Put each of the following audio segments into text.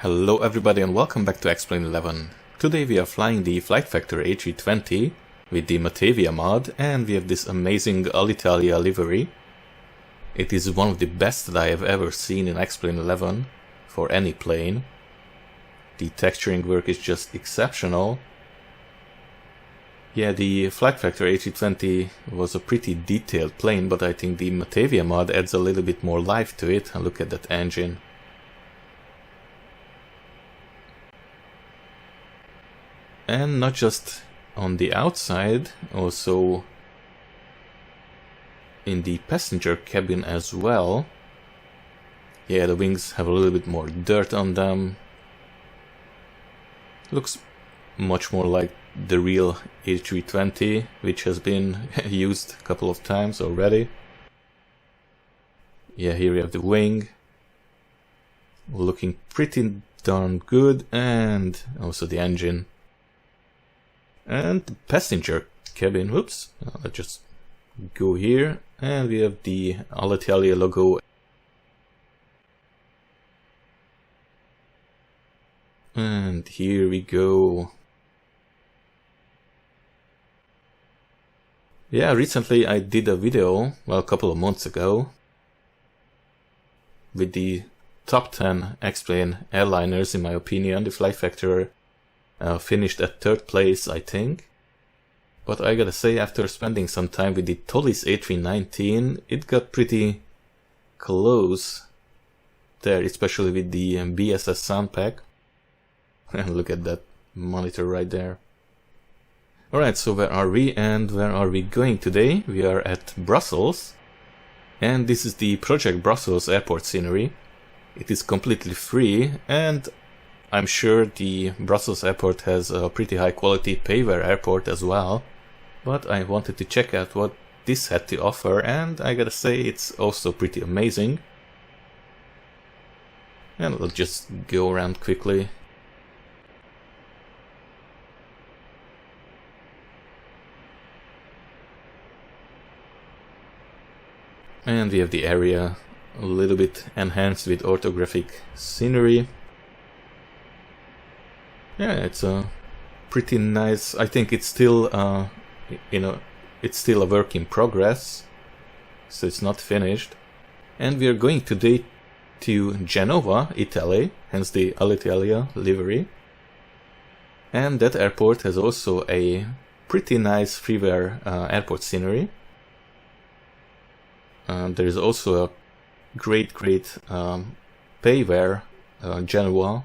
Hello everybody and welcome back to Explain 11. Today we are flying the FlightFactor A320 with the Matavia mod, and we have this amazing Alitalia livery. It is one of the best that I have ever seen in Explain 11 for any plane. The texturing work is just exceptional. Yeah, the FlightFactor A320 was a pretty detailed plane, but I think the Matavia mod adds a little bit more life to it. And look at that engine. And not just on the outside, also in the passenger cabin as well. Yeah, the wings have a little bit more dirt on them. Looks much more like the real A320, which has been used a couple of times already. Yeah, here we have the wing. Looking pretty darn good, and also the engine. And the passenger cabin, whoops, let's just go here, and we have the Alitalia logo. And here we go. Yeah, recently I did a video, well, a couple of months ago, with the top 10 Explain airliners in my opinion. The FlightFactor finished at 3rd place, I think. But I gotta say, after spending some time with the Tolis A319, it got pretty close there, especially with the BSS sound pack. And look at that monitor right there. Alright, so where are we and where are we going today? We are at Brussels, and this is the Project Brussels airport scenery. It is completely free, and I'm sure the Brussels airport has a pretty high quality payware airport as well. But I wanted to check out what this had to offer, and I gotta say it's also pretty amazing. And we'll just go around quickly. And we have the area a little bit enhanced with orthographic scenery. Yeah, it's a pretty nice. I think it's still, it's still a work in progress, so it's not finished. And we are going today to Genoa, Italy, hence the Alitalia livery. And that airport has also a pretty nice freeware airport scenery. There is also a great payware Genoa.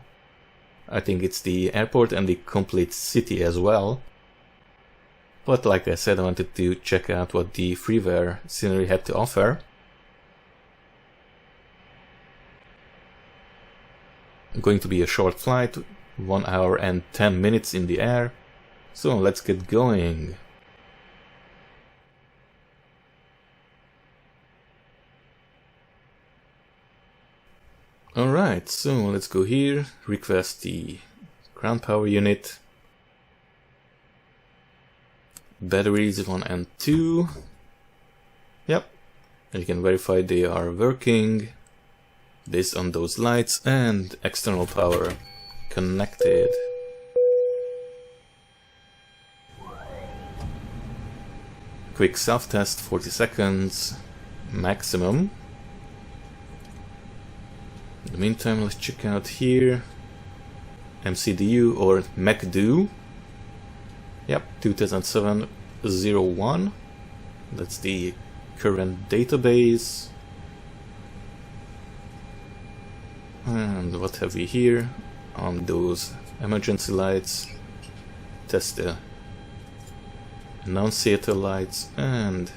I think it's the airport and the complete city as well. But like I said, I wanted to check out what the freeware scenery had to offer. Going to be a short flight, 1 hour and 10 minutes in the air. So let's get going. Alright, so let's go here, request the ground power unit, batteries 1 and 2, yep, and you can verify they are working, this on those lights, and external power connected. Quick self-test, 40 seconds maximum. In the meantime, let's check out here MCDU or MacDo. Yep, 2007-01. That's the current database. And what have we here? On those emergency lights, test the annunciator lights, and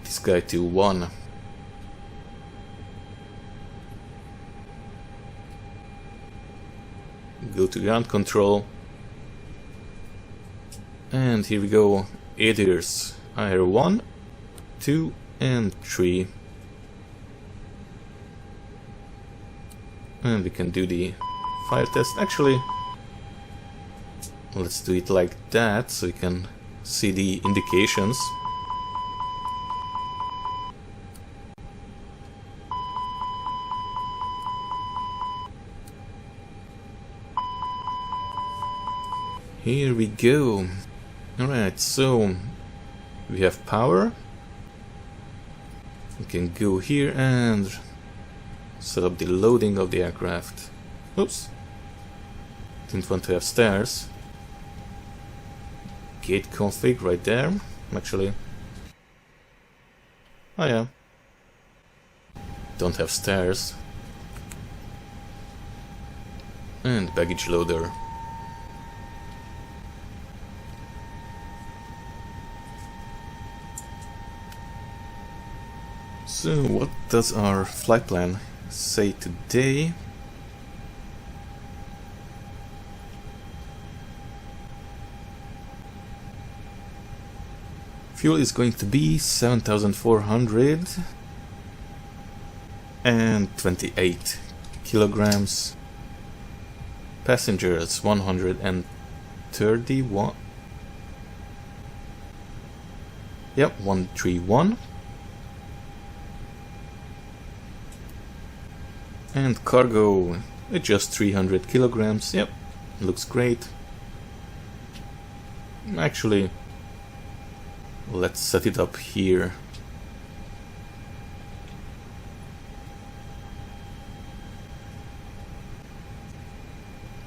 this guy to 1. Go to ground control, and here we go. ADIRS IR 1, 2 and 3, and we can do the fire test. Actually, let's do it like that so we can see the indications. Here we go. Alright, so we have power. We can go here and set up the loading of the aircraft. Oops. Didn't want to have stairs. Gate config right there, actually. Oh yeah. Don't have stairs. And baggage loader. So what does our flight plan say today? Fuel is going to be 7,428 kilograms. Passengers 131. Yep, 131. And cargo at just 300 kilograms. Yep, looks great. Actually, let's set it up here.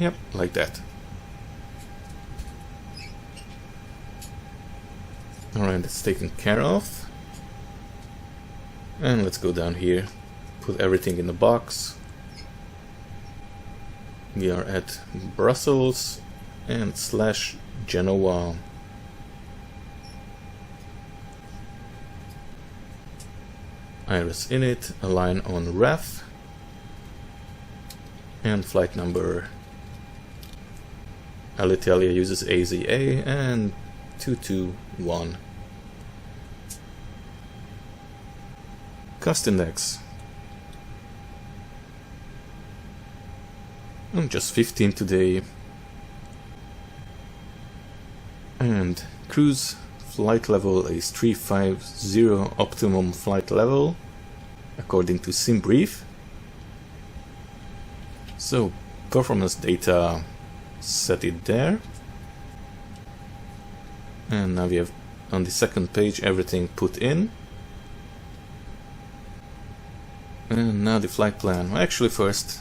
Yep, like that. Alright, that's taken care of. And let's go down here. Put everything in the box. We are at Brussels and / Genoa. Iris init, align on ref, and flight number. Alitalia uses AZA and 221. Cost index. I'm just 15 today. And cruise flight level is 350 optimum flight level, according to SimBrief. So, performance data, set it there. And now we have on the second page everything put in. And now the flight plan. Well, actually first,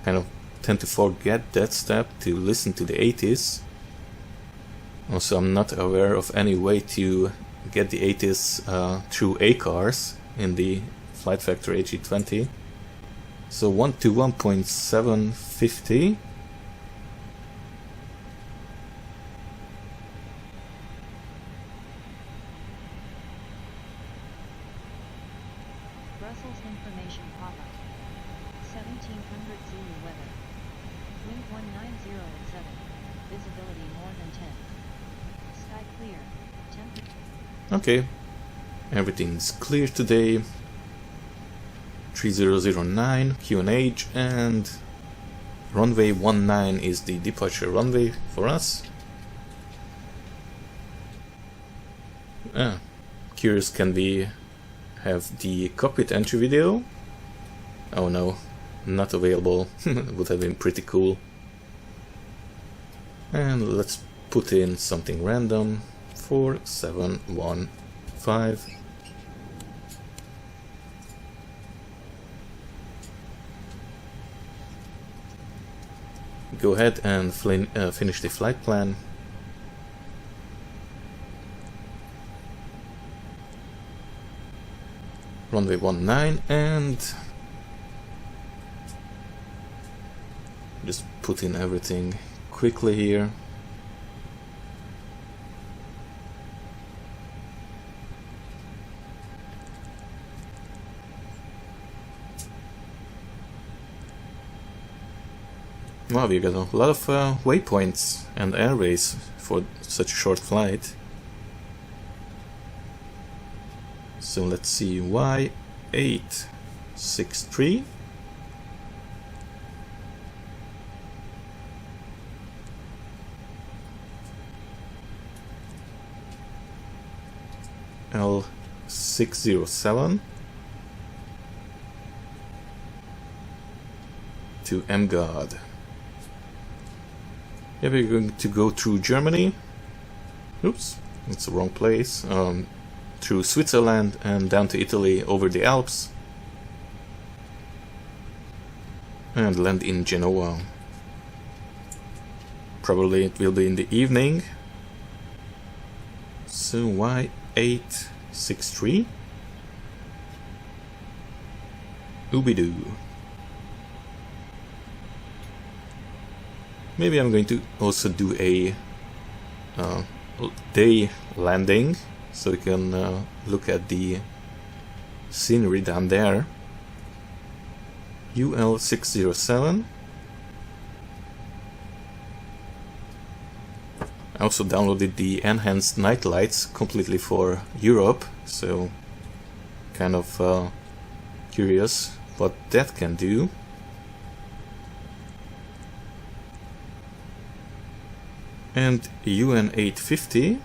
kind of tend to forget that step to listen to the 80s. Also, I'm not aware of any way to get the 80s through ACARS in the FlightFactor A320. So 1 to 1.750. Brussels information pop-up. 1700 Zulu weather. Wind 190 at 7. Visibility more than 10. Sky clear. Temperature. Okay. Everything's clear today. 3009 QNH, and runway 19 is the departure runway for us. Curious, can we have the cockpit entry video? Oh no, not available. Would have been pretty cool. And let's put in something random. 4715. Go ahead and finish the flight plan. Runway 19, and just put in everything quickly here. Wow, we got a lot of waypoints and airways for such a short flight. So let's see, Y863. L607 to MGod. Yeah, we're going to go through Germany. Oops, it's the wrong place. Through Switzerland and down to Italy over the Alps. And land in Genoa. Probably it will be in the evening. So Y863. Oobidoo. Maybe I'm going to also do a day landing, so we can look at the scenery down there. UL607. I also downloaded the enhanced night lights completely for Europe, so kind of curious what that can do. And UN850.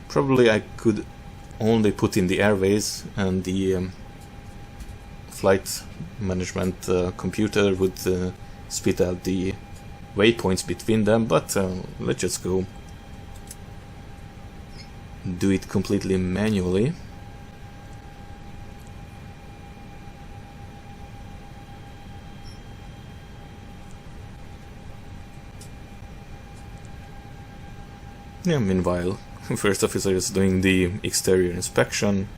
Probably I could only put in the airways, and the flight management computer would spit out the waypoints between them, but let's just go do it completely manually. Yeah, meanwhile, first officer is doing the exterior inspection.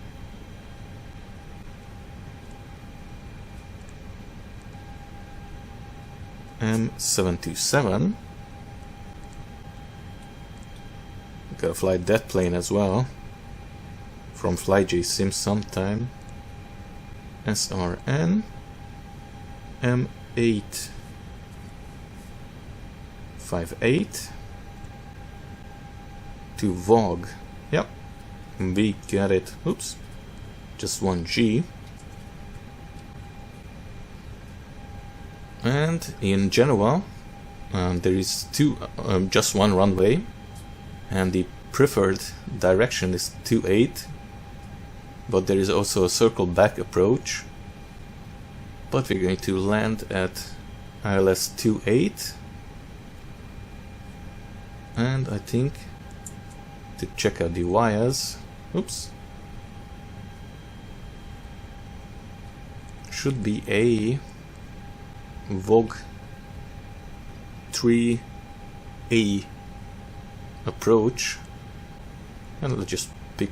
M727. Gotta fly that plane as well. From FlightJ Sim sometime. SRN. M858. To VOG. Yep, we got it. Oops, just one G. And in Genoa, there is just one runway, and the preferred direction is 28. But there is also a circle back approach. But we're going to land at ILS 28, and I think, to check out the wires. Oops. Should be a VOG 3A approach. And let's just pick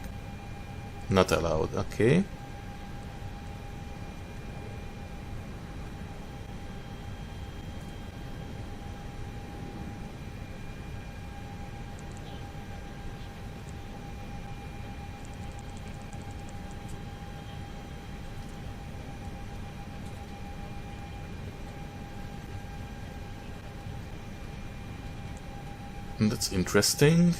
not allowed. Okay. That's interesting.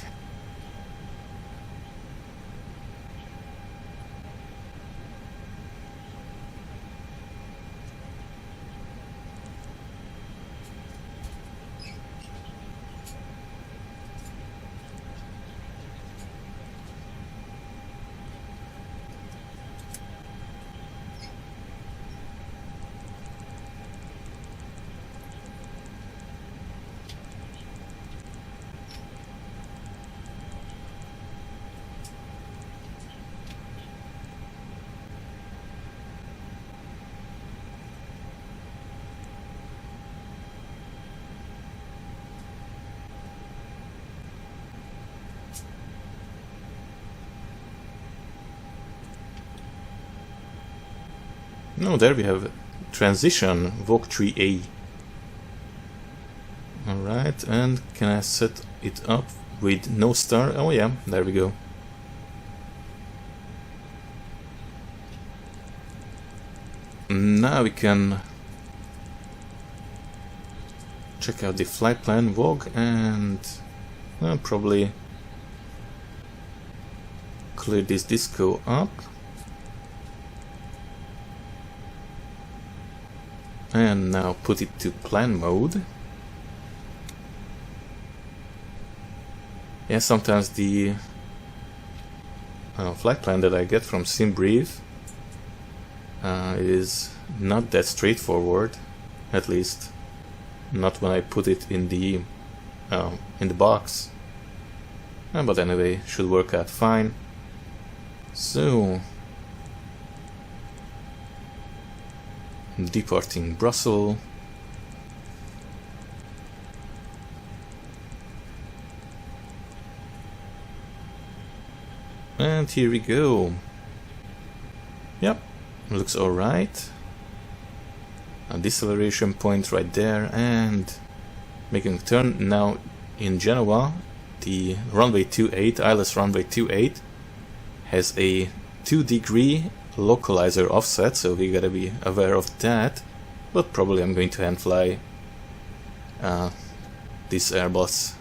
No, there we have transition VOG 3A. Alright, and can I set it up with no star? Oh yeah, there we go. Now we can check out the flight plan VOG and probably clear this disco up. And now put it to plan mode. Yeah, sometimes the flight plan that I get from SimBrief is not that straightforward, at least not when I put it in the box. But anyway, should work out fine. So, departing Brussels. And here we go. Yep, looks alright. A deceleration point right there, and making a turn. Now in Genoa, the runway 28, ILS runway 28, has a 2-degree localizer offset, so we gotta be aware of that. But probably I'm going to hand fly this Airbus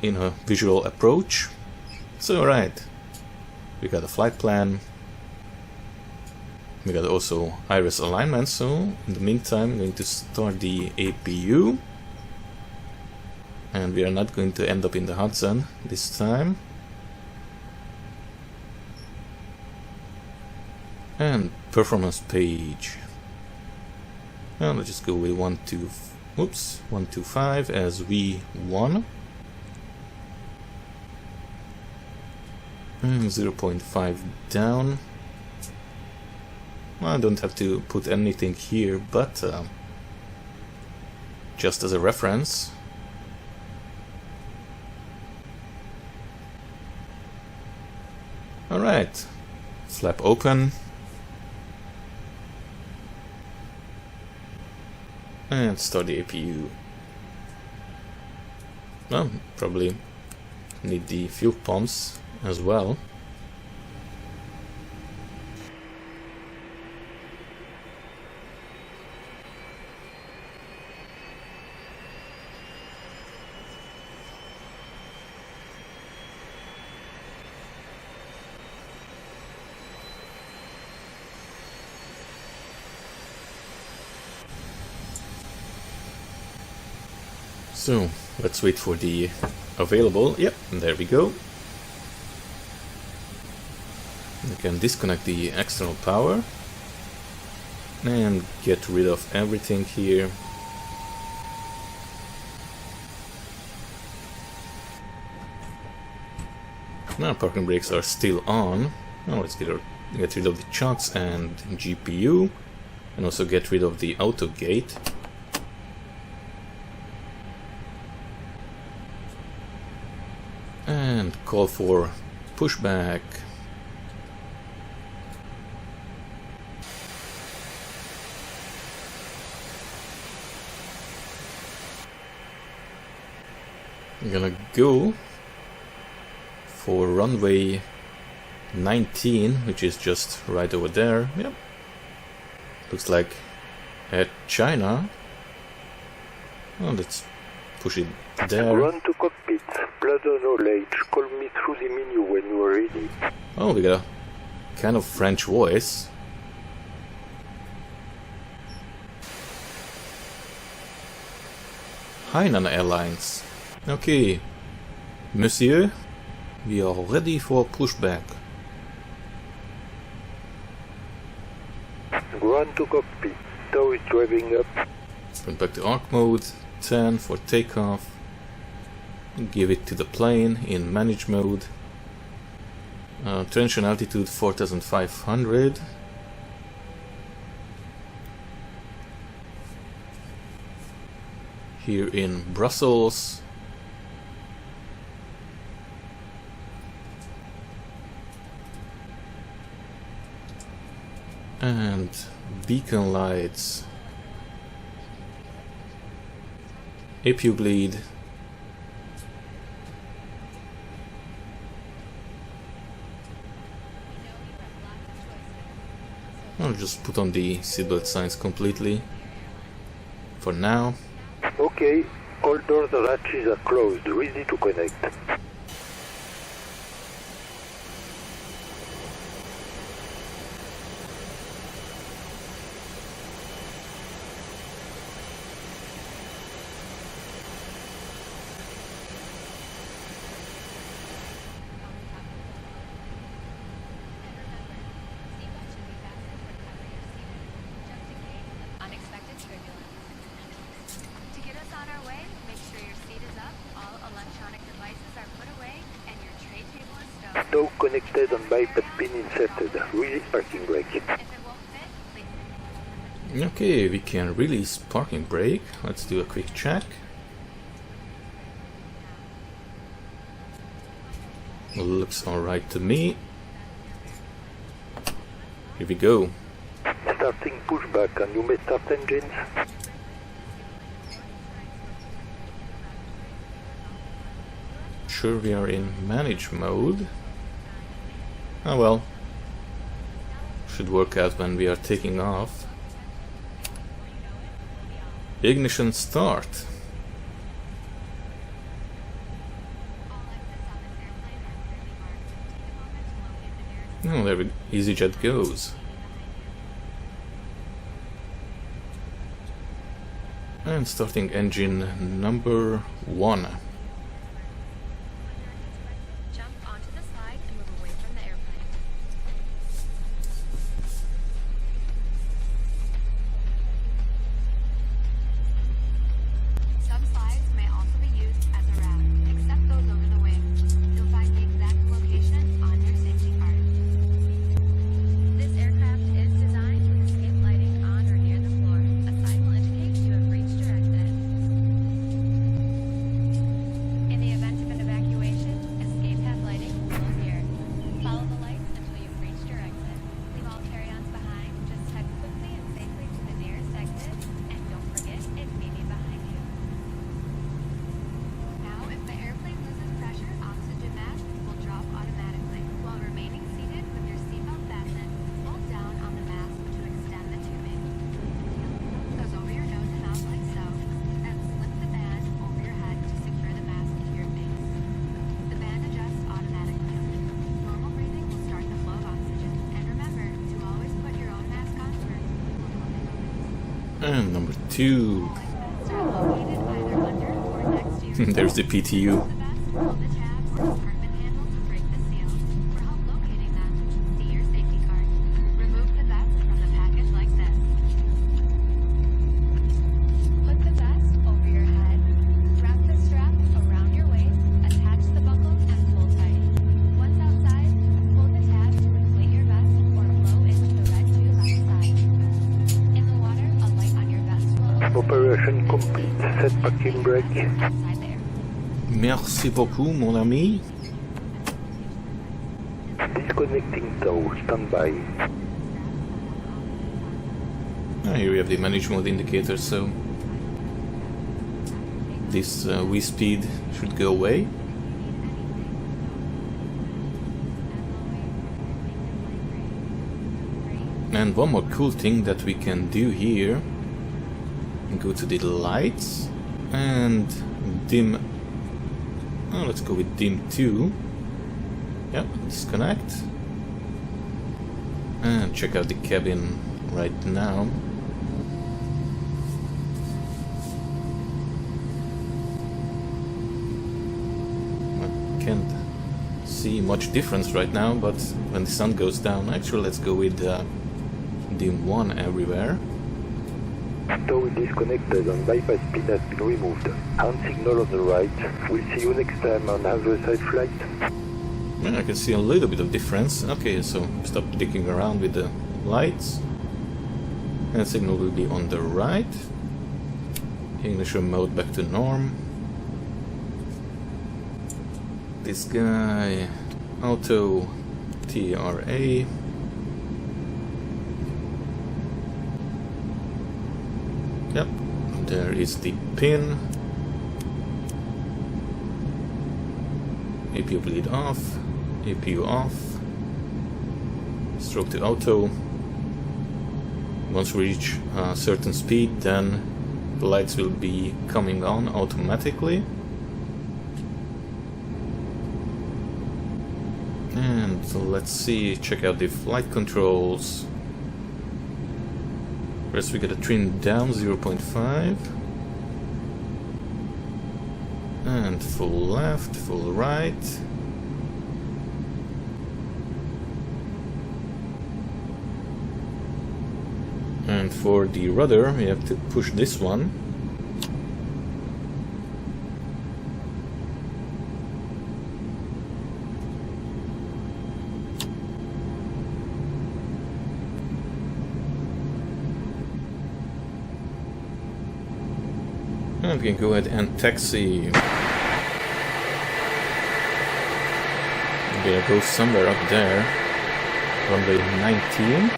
in a visual approach. So right, we got a flight plan, we got also iris alignment, so in the meantime I'm going to start the APU, and we are not going to end up in the Hudson this time. And performance page, and let's just go with 125 as V1. 0.5 down. I don't have to put anything here, but just as a reference. Alright, flap open. And start the APU. Well, probably need the fuel pumps as well. So let's wait for the available. Yep, there we go. We can disconnect the external power and get rid of everything here. Now parking brakes are still on. Now let's get rid of the chocks and GPU, and also get rid of the auto gate. And call for pushback. I'm gonna go for runway 19, which is just right over there. Yep. Looks like at China. Well, let's push it there. Run to cockpit. Bladder knowledge. Call me through the menu when you are ready. Oh, we got a kind of French voice. Hainan Airlines. Okay, Monsieur, we are ready for pushback. Run to cockpit. Tow is driving up. Turn back to arc mode. 10 for takeoff. Give it to the plane in manage mode. Tension altitude 4500. Here in Brussels. And beacon lights. APU bleed. I'll just put on the seatbelt signs completely for now. Okay, all doors and hatches are closed, ready to connect. Now connected and bypass pin inserted. Release parking brake. Okay, we can release parking brake. Let's do a quick check. Looks alright to me. Here we go. Starting pushback, and you may start engines. Sure, we are in manage mode. Oh well. Should work out when we are taking off. Ignition start. Oh, there we go. EasyJet goes. And starting engine number 1. Jump onto the slide and move away from the airplane. Some slides may also be used as a wrap, except those over the wing. You'll find the exact location on your safety card. This aircraft is designed with escape lighting on or near the floor. A sign will indicate you have reached your exit. In the event of an evacuation, escape has lighting below here. Follow the lights until you've reached your exit. Leave all carry-ons behind. Just head quickly and safely to the nearest exit, and don't forget it may be behind you. Now, if the airplane loses pressure, oxygen mask will drop automatically. While remaining seated with your seatbelt fastened, hold down on the mask to extend the tubing. Goes over your nose and mouth like so, and slip the band over your head to secure the mask to your face. The band adjusts automatically. Normal breathing will start the flow of oxygen. And remember to always put your own mask on first. And number 2. Masks are located either under or next to your There's the PTU. the vest, hold the tabs or compartment handle to break the seal. For help locating them, see your safety card. Remove the vest from the package like this. Put the vest over your head. Wrap the strap around your waist, attach the buckle, and pull tight. Once outside, pull the tab to inflate your vest or blow into the red tube outside. In the water, a light on your vest will Operation complete. Set parking brake. outside the air. Merci beaucoup, mon ami. Disconnecting tow. Standby. Here we have the manage mode indicator, so this V speed should go away. And one more cool thing that we can do here, go to the lights and dim. Oh, let's go with dim 2. Yep, disconnect. And check out the cabin right now. I can't see much difference right now, but when the sun goes down, actually let's go with dim 1 everywhere. Tow is disconnected and bypass pin has been removed. Hand signal on the right. We'll see you next time on other side flight. Yeah, I can see a little bit of difference. Okay, so stop dicking around with the lights. And signal will be on the right. Ignition mode back to norm. This guy, auto TRA. Yep, there is the pin. APU bleed off, APU off. Stroke to auto. Once we reach a certain speed, then the lights will be coming on automatically. And let's see, check out the flight controls. First we gotta trim down 0.5. And full left, full right. And for the rudder, we have to push this one. And we can go ahead and taxi. We're gonna go somewhere up there. Runway 19.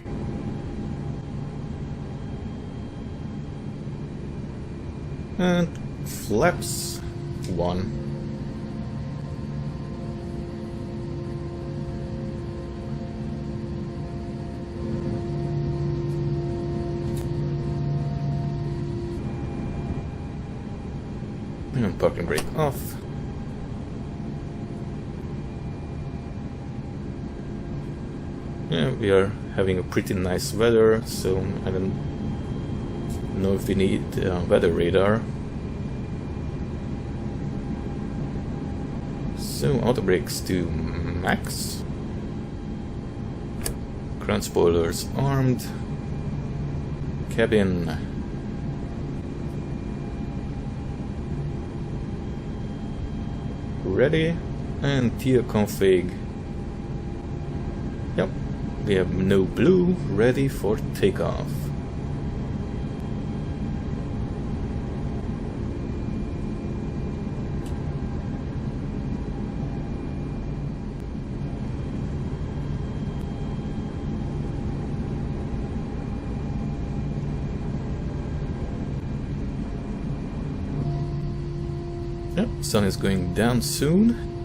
And flaps 1. And parking brake off. Yeah, we are having a pretty nice weather, so I don't know if we need weather radar. So auto brakes to max. Ground spoilers armed. Cabin. Ready. And tier config. Yep. We have no blue, ready for takeoff. Yep, sun is going down soon.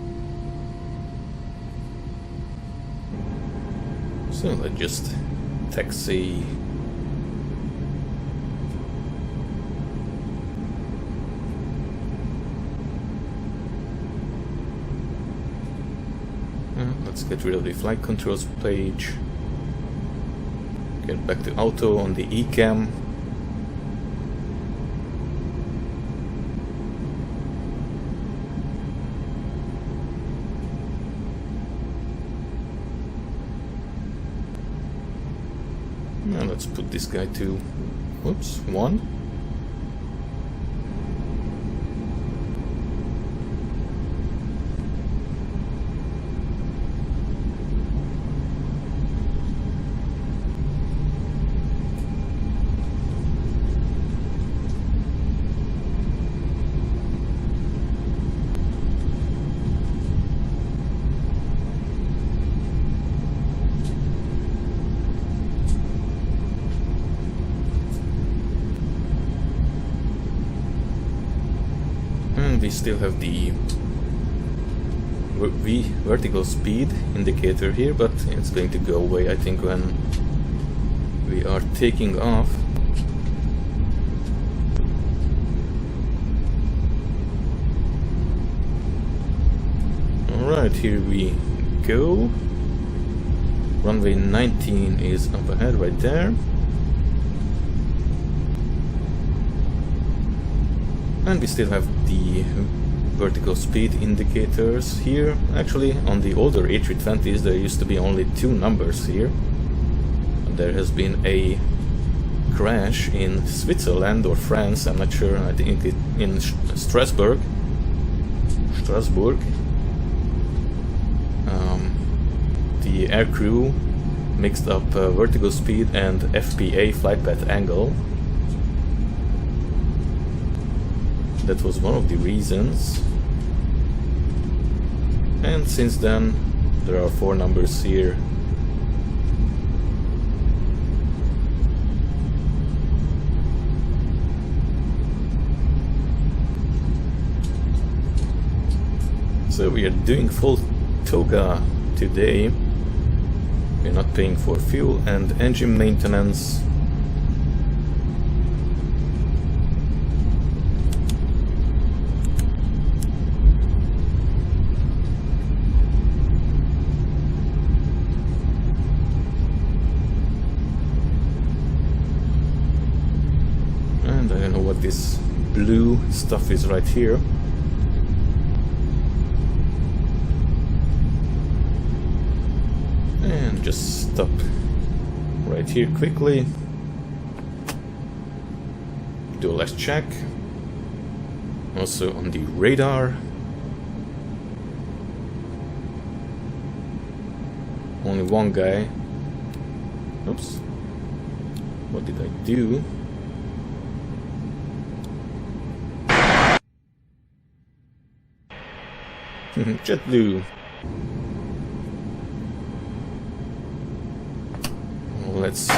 So let's just taxi. Let's get rid of the flight controls page. Get back to auto on the eCam. Now let's put this guy to, whoops, 1. We still have the vertical speed indicator here, but it's going to go away, I think, when we are taking off. Alright, here we go. Runway 19 is up ahead right there. And we still have the vertical speed indicators here. Actually, on the older A320s there used to be only 2 numbers here. There has been a crash in Switzerland or France, I'm not sure, I think it in Strasbourg. The aircrew mixed up vertical speed and FPA, flight path angle. That was one of the reasons. And since then there are 4 numbers here. So we are doing full toga today. We're not paying for fuel and engine maintenance. And I don't know what this blue stuff is right here. And just stop right here quickly. Do a last check. Also on the radar. Only one guy. Oops. What did I do? JetBlue. Let's go.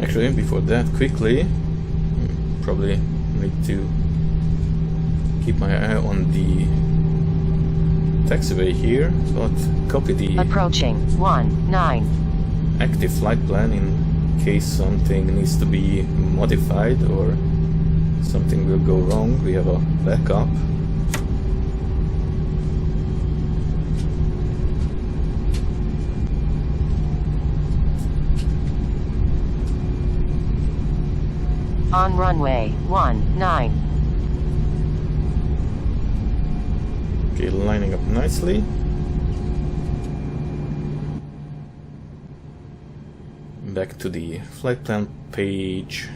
Actually, before that, quickly, probably need to keep my eye on the taxiway here, so I'll copy the Approaching 19. active flight plan in case something needs to be modified or something will go wrong. We have a backup. On runway 19. Okay, lining up nicely. Back to the flight plan page.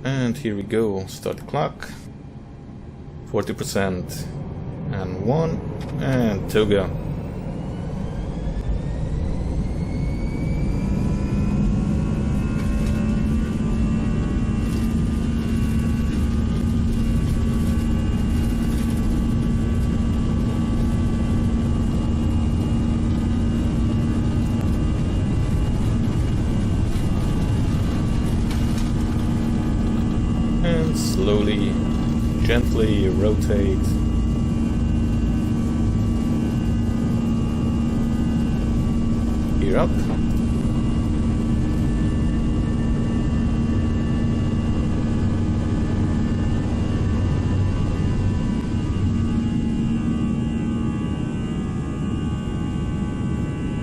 And here we go, start clock. 40% and 1 and toga. Slowly, gently rotate. Gear up.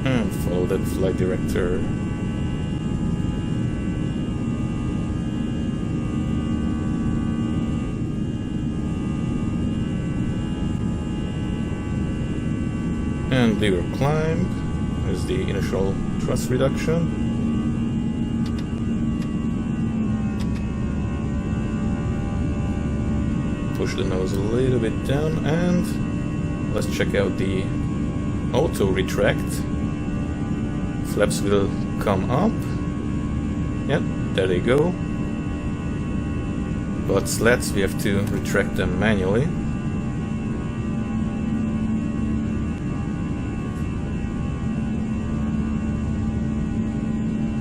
And follow that flight director. And lever climb. There's the initial thrust reduction. Push the nose a little bit down and let's check out the auto retract. Flaps will come up. Yep, there they go. But slats, we have to retract them manually.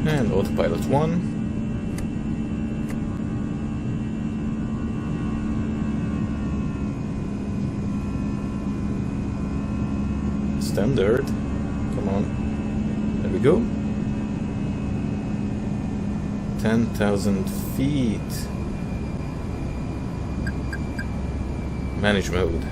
And autopilot 1. Standard. Come on. There we go. 10,000 feet. Manage mode.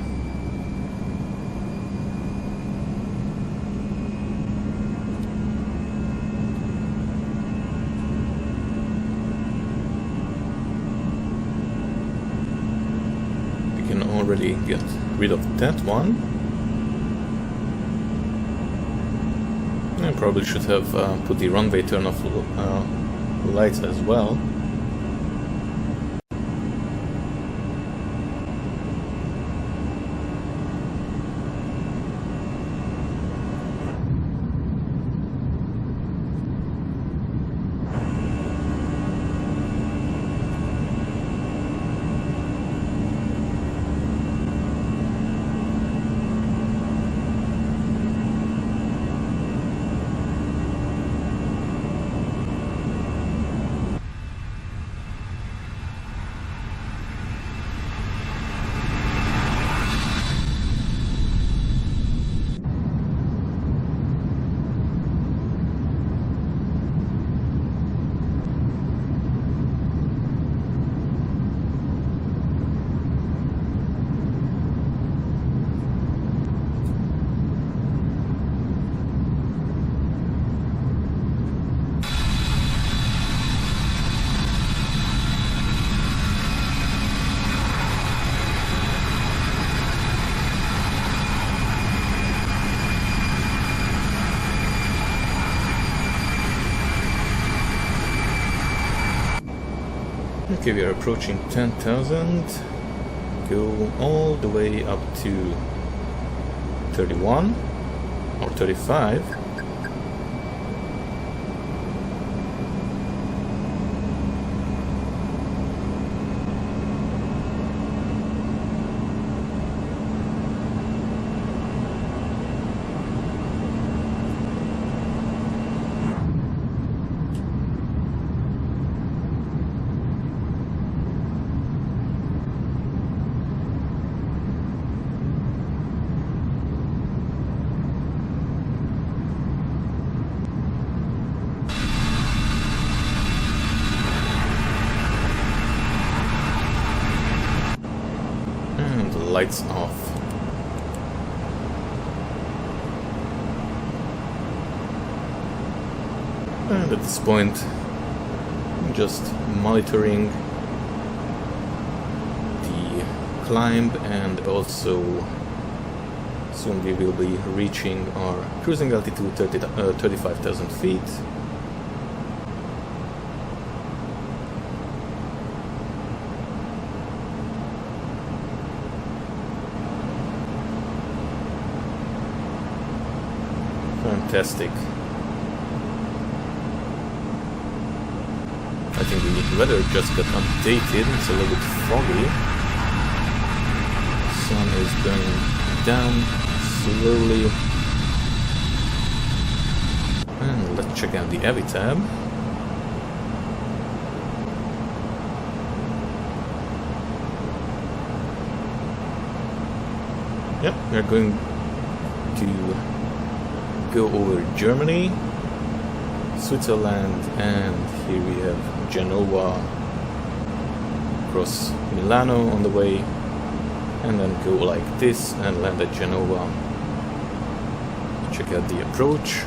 Already get rid of that one. I probably should have put the runway turn-off lights as well. Okay, we are approaching 10,000. Go all the way up to 31 or 35. Lights off. And at this point, I'm just monitoring the climb, and also soon we will be reaching our cruising altitude 35,000 feet. Fantastic. I think the weather just got updated. It's a little bit foggy. Sun is going down slowly. And let's check out the AVI tab. Yep, we're going to go over Germany, Switzerland, and here we have Genoa, cross Milano on the way, and then go like this and land at Genoa. Check out the approach.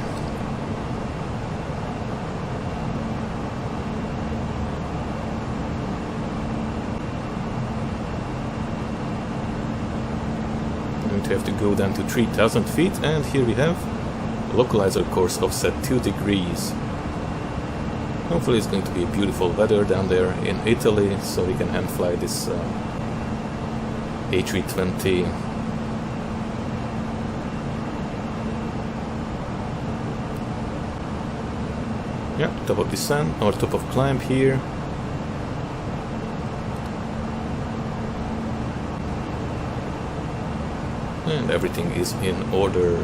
I'm going to have to go down to 3,000 feet, and here we have localizer course offset 2 degrees. Hopefully it's going to be beautiful weather down there in Italy, so we can hand fly this A320. Yeah, top of descent or top of climb here. And everything is in order.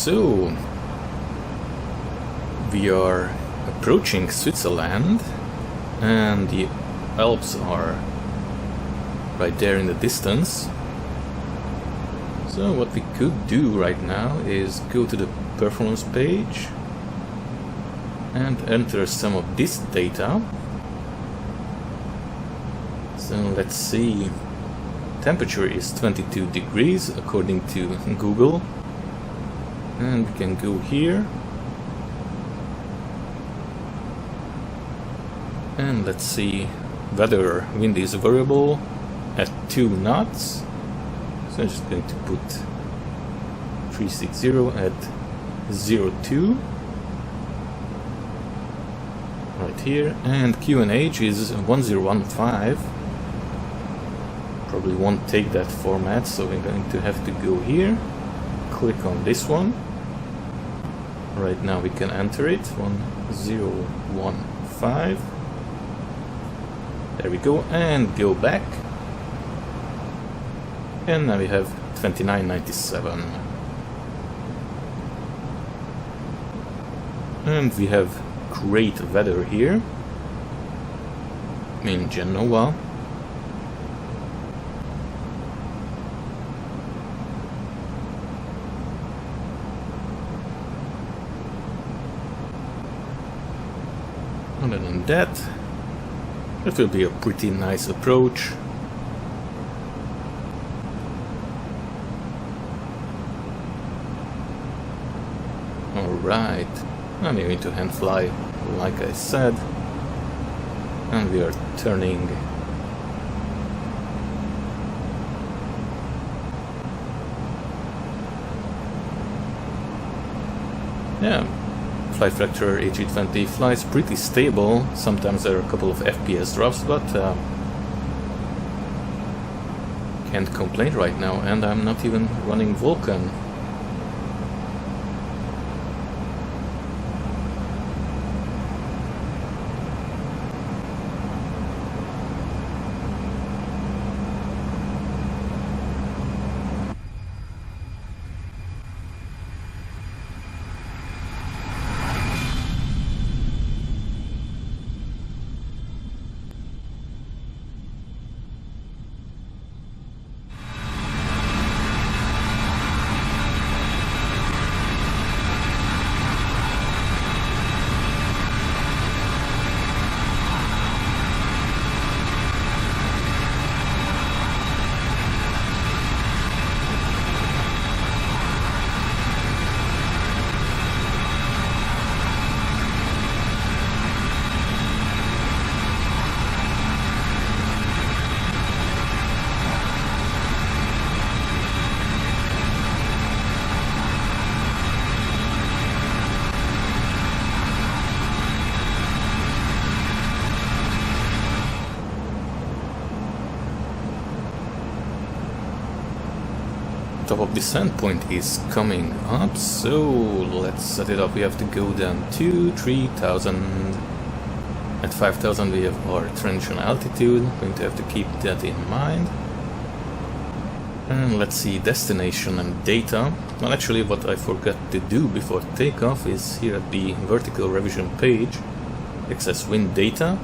So we are approaching Switzerland, and the Alps are right there in the distance. So what we could do right now is go to the performance page and enter some of this data. So let's see, temperature is 22 degrees according to Google, and we can go here and let's see, weather, wind is variable at 2 knots. So I'm just going to put 360 at 02 right here, and QNH is 1015. Probably won't take that format, so we're going to have to go here, click on this one. Right now we can enter it, 1015. There we go, and go back. And now we have 2997. And we have great weather here in Genoa. Other than that, it will be a pretty nice approach. Alright, I'm going to hand fly like I said, and we are turning. Yeah, FlightFactor A320 flies pretty stable. Sometimes there are a couple of FPS drops, but can't complain right now, and I'm not even running Vulkan. Top of descent point is coming up, so let's set it up. We have to go down to 3000. At 5000 we have our transition altitude. Going to have to keep that in mind. And let's see, destination and data. Well, actually what I forgot to do before takeoff is here at the vertical revision page, access wind data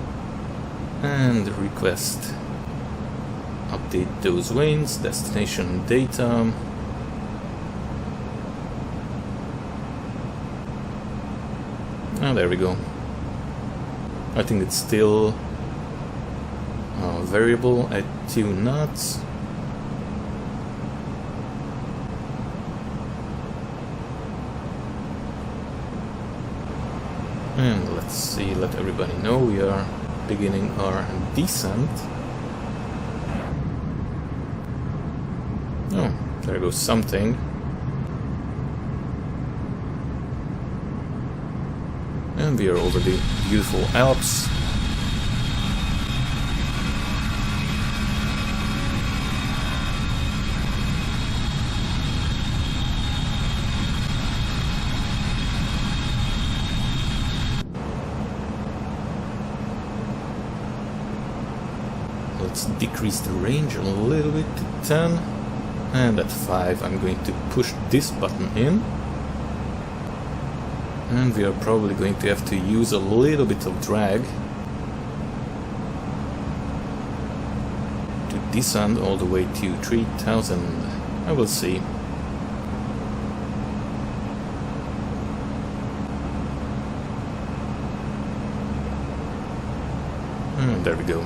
and request update those winds, destination data. Oh, there we go. I think it's still variable at 2 knots. And let's see, let everybody know we are beginning our descent. Oh, there goes something. And we are over the beautiful Alps. Let's decrease the range a little bit to 10. And at 5 I'm going to push this button in. And we are probably going to have to use a little bit of drag to descend all the way to 3000. I will see. And there we go.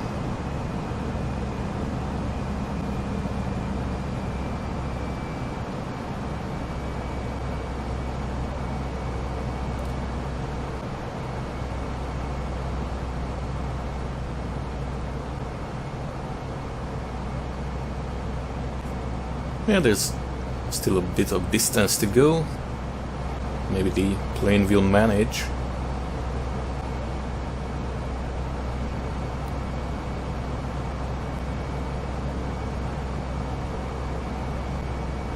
Yeah, there's still a bit of distance to go. Maybe the plane will manage.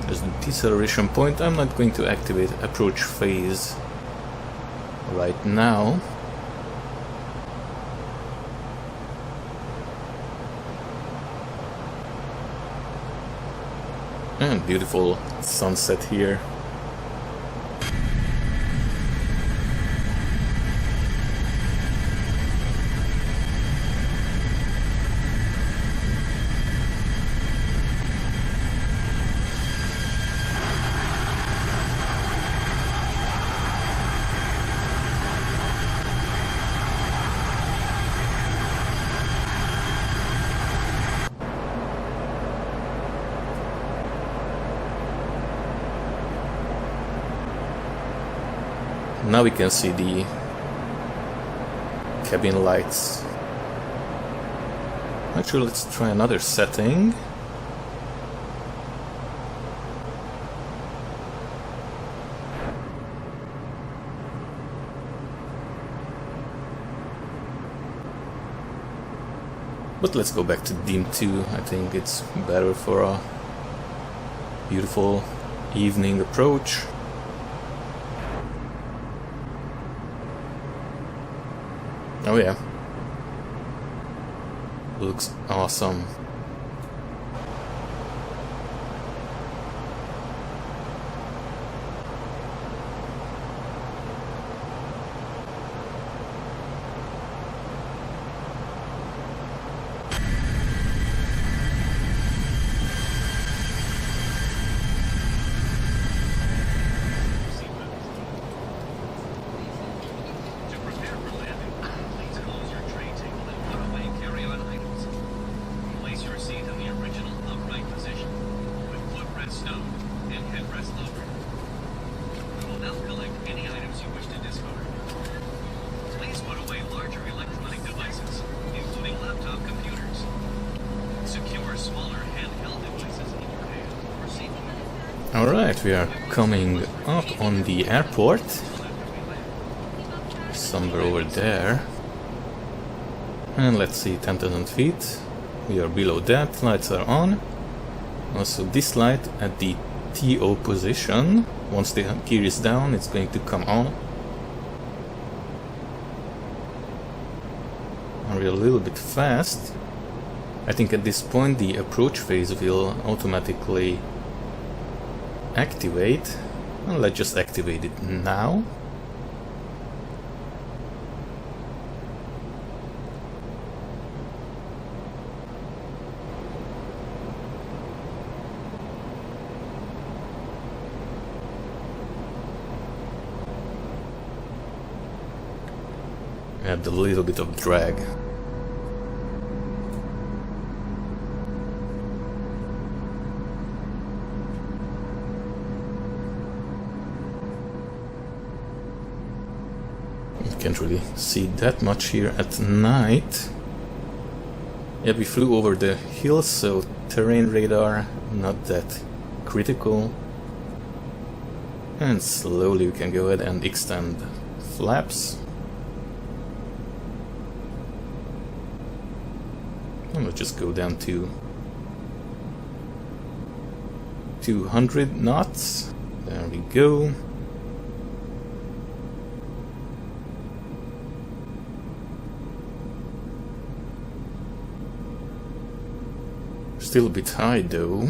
There's the deceleration point. I'm not going to activate approach phase right now. And beautiful sunset here. Now we can see the cabin lights. Actually, let's try another setting. But let's go back to Dim 2. I think it's better for a beautiful evening approach. Oh yeah. Looks awesome. Alright, we are coming up on the airport. Somewhere over there. And let's see, 10,000 feet. We are below that, lights are on. Also this light at the TO position. Once the gear is down, it's going to come on. And we're a little bit fast. I think at this point the approach phase will automatically activate. Well, let's just activate it now. Add a little bit of drag. Can't really see that much here at night. Yeah, we flew over the hills, so terrain radar not that critical. And slowly we can go ahead and extend flaps. And let's just go down to 200 knots. There we go. Still a bit high though.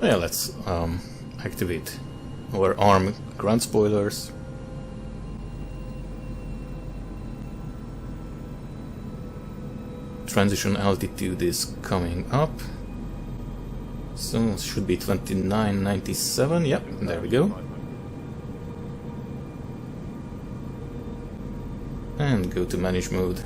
Yeah, let's activate our arm ground spoilers. Transition altitude is coming up. So it should be 2997. Yep, there we go. And go to manage mode.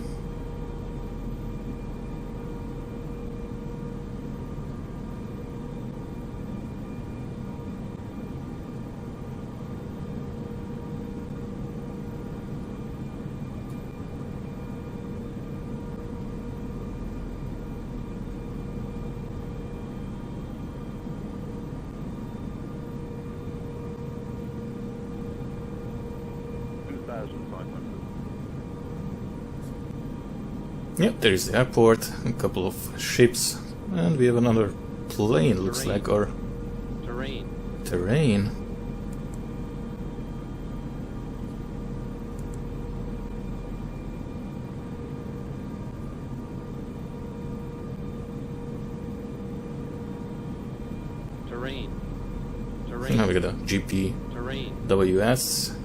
Yep, there's the airport, a couple of ships, and we have another plane, looks like, or terrain. Now we got a GPWS.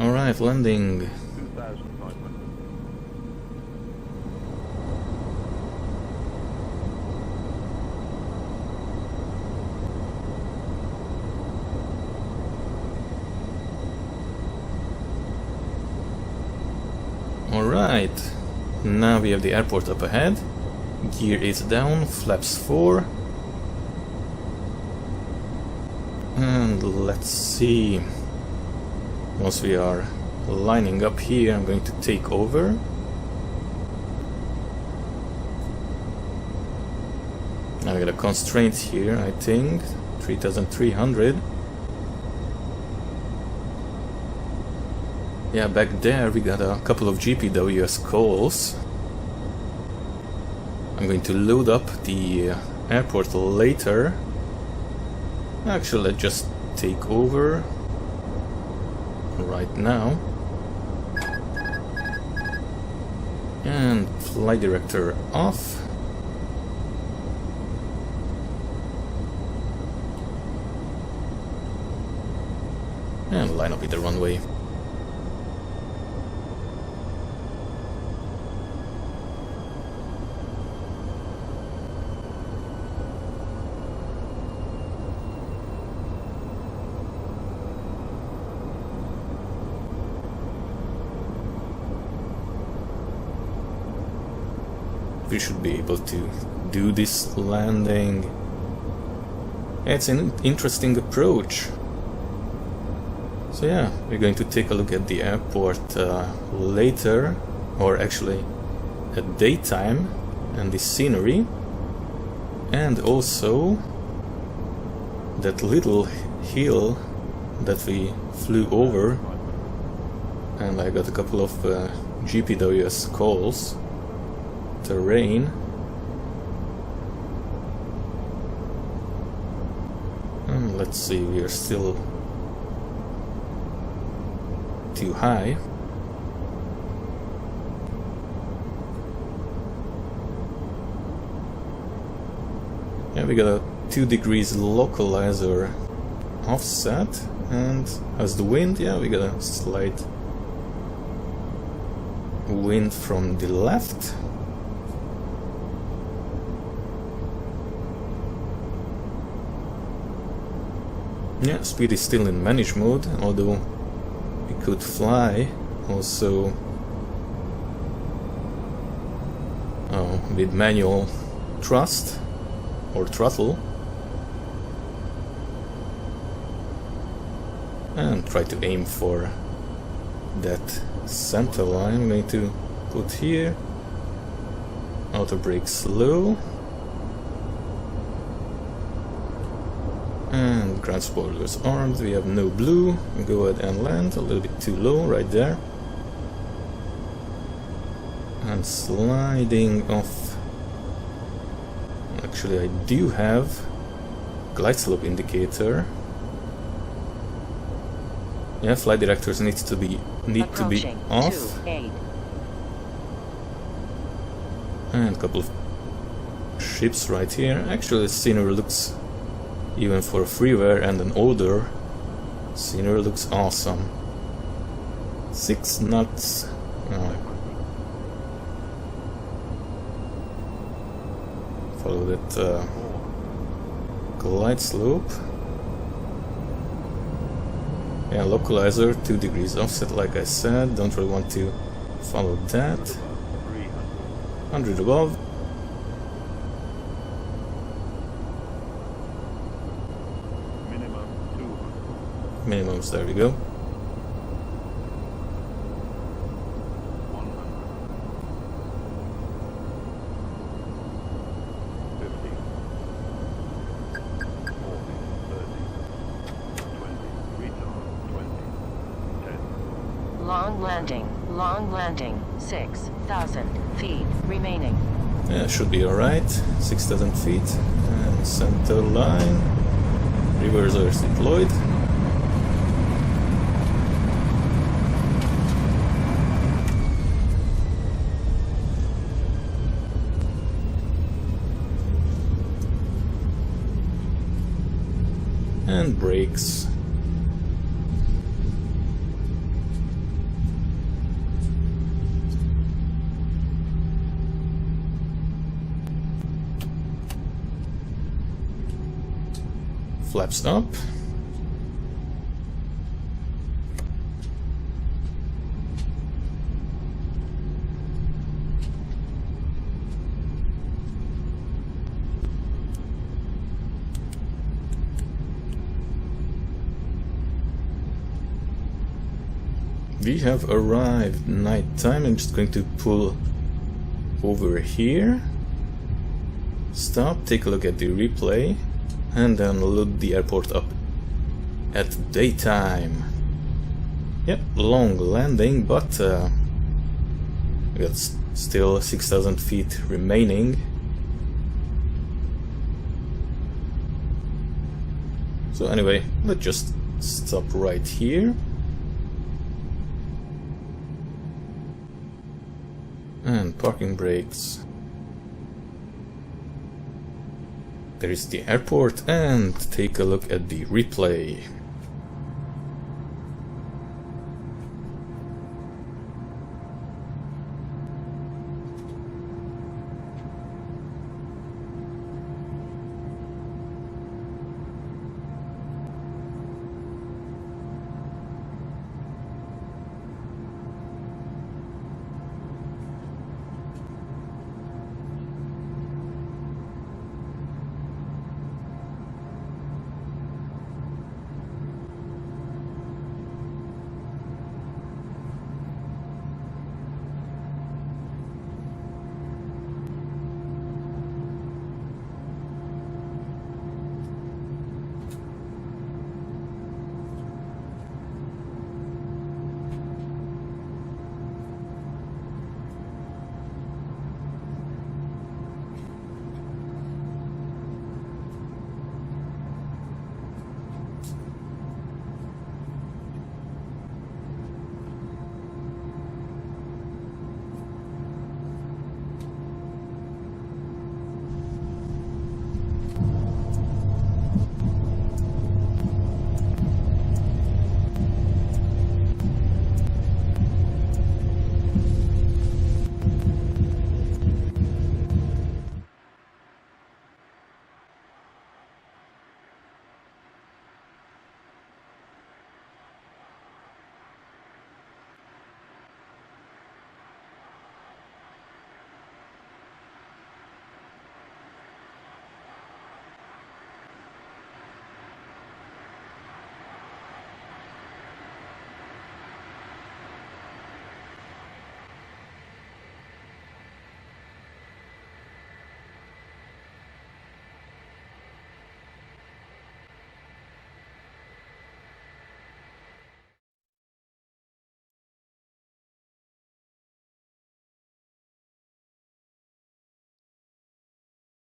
Alright, landing. Alright, now we have the airport up ahead. Gear is down, flaps 4. And let's see. Once we are lining up here, I'm going to take over. Now we got a constraint here, I think. 3300. Yeah, back there we got a couple of GPWS calls. I'm going to load up the airport later. Actually, let's just take over right now. And flight director off. And line up with the runway. We should be able to do this landing. It's an interesting approach. So yeah, we're going to take a look at the airport later, or actually at daytime, and the scenery, and also that little hill that we flew over. And I got a couple of GPWS calls. Terrain. And let's see, we are still too high. Yeah, we got a 2 degrees localizer offset, and as the wind, yeah, we got a slight wind from the left. Yeah, speed is still in manage mode, although we could fly also with manual thrust or throttle, and try to aim for that center line. I'm going to put here auto brake slow. And ground spoilers armed, we have no blue. Go ahead and land, a little bit too low right there. And sliding off. Actually, I do have glide slope indicator. Yeah, flight directors need to be Approaching off. 28. And a couple of ships right here. Actually, the scenery looks, even for a freeware and an older scenery, looks awesome. 6 knots. Follow that glide slope. Yeah, localizer 2 degrees offset, like I said. Don't really want to follow that. 100 above. Minimums, there we go. Long landing, 6,000 feet remaining. Yeah, should be alright. 6,000 feet. And center line. Reversers deployed. And brakes. Flaps up. We have arrived night time. I'm just going to pull over here. Stop, take a look at the replay. And then load the airport up at daytime. Yep, long landing, but we got still 6,000 feet remaining. So anyway, let's just stop right here. And parking brakes. There is the airport, and take a look at the replay.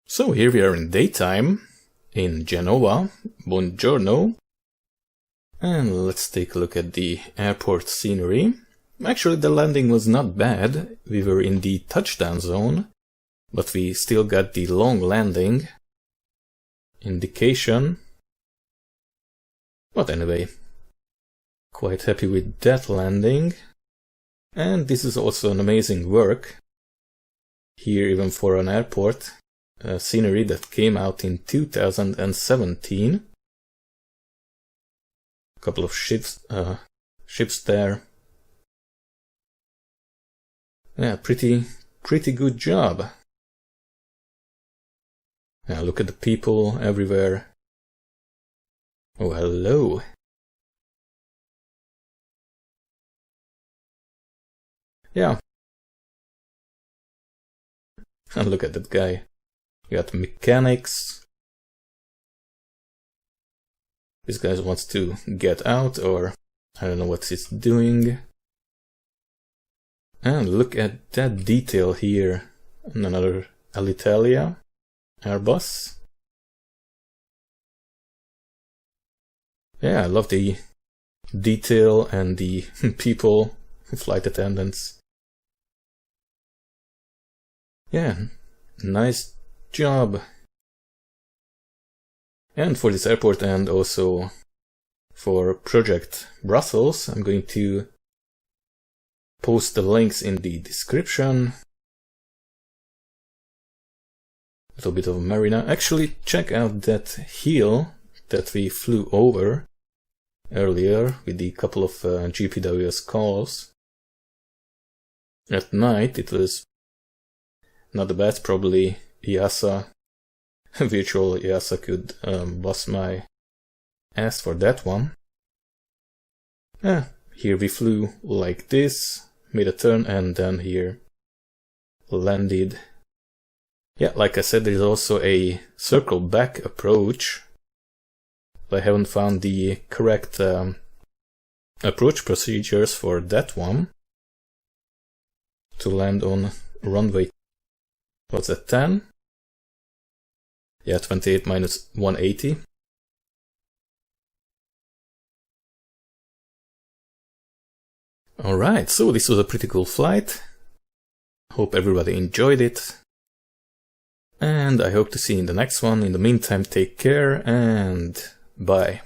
So here we are in daytime in Genoa. Buongiorno. And let's take a look at the airport scenery. Actually, the landing was not bad. We were in the touchdown zone, but we still got the long landing indication. But anyway, quite happy with that landing. And this is also an amazing work here, even for an airport scenery that came out in 2017. A couple of ships there. Yeah, pretty good job. Yeah, look at the people everywhere. Oh, hello. Yeah. And look at that guy. You got mechanics. This guy wants to get out, or I don't know what he's doing. And look at that detail here. Another Alitalia Airbus. Yeah, I love the detail and the people, flight attendants. Yeah, nice job. And for this airport and also for Project Brussels, I'm going to post the links in the description. A little bit of Marina. Actually, check out that hill that we flew over earlier with the couple of GPWS calls. At night it was not the best, probably EASA, virtual EASA could bust my ass for that one. Here we flew like this, made a turn and then here landed. Yeah, like I said, there's also a circle back approach. I haven't found the correct approach procedures for that one. To land on runway, what's that, 10? Yeah, 28 minus 180. Alright, so this was a pretty cool flight. Hope everybody enjoyed it. And I hope to see you in the next one. In the meantime, take care and bye.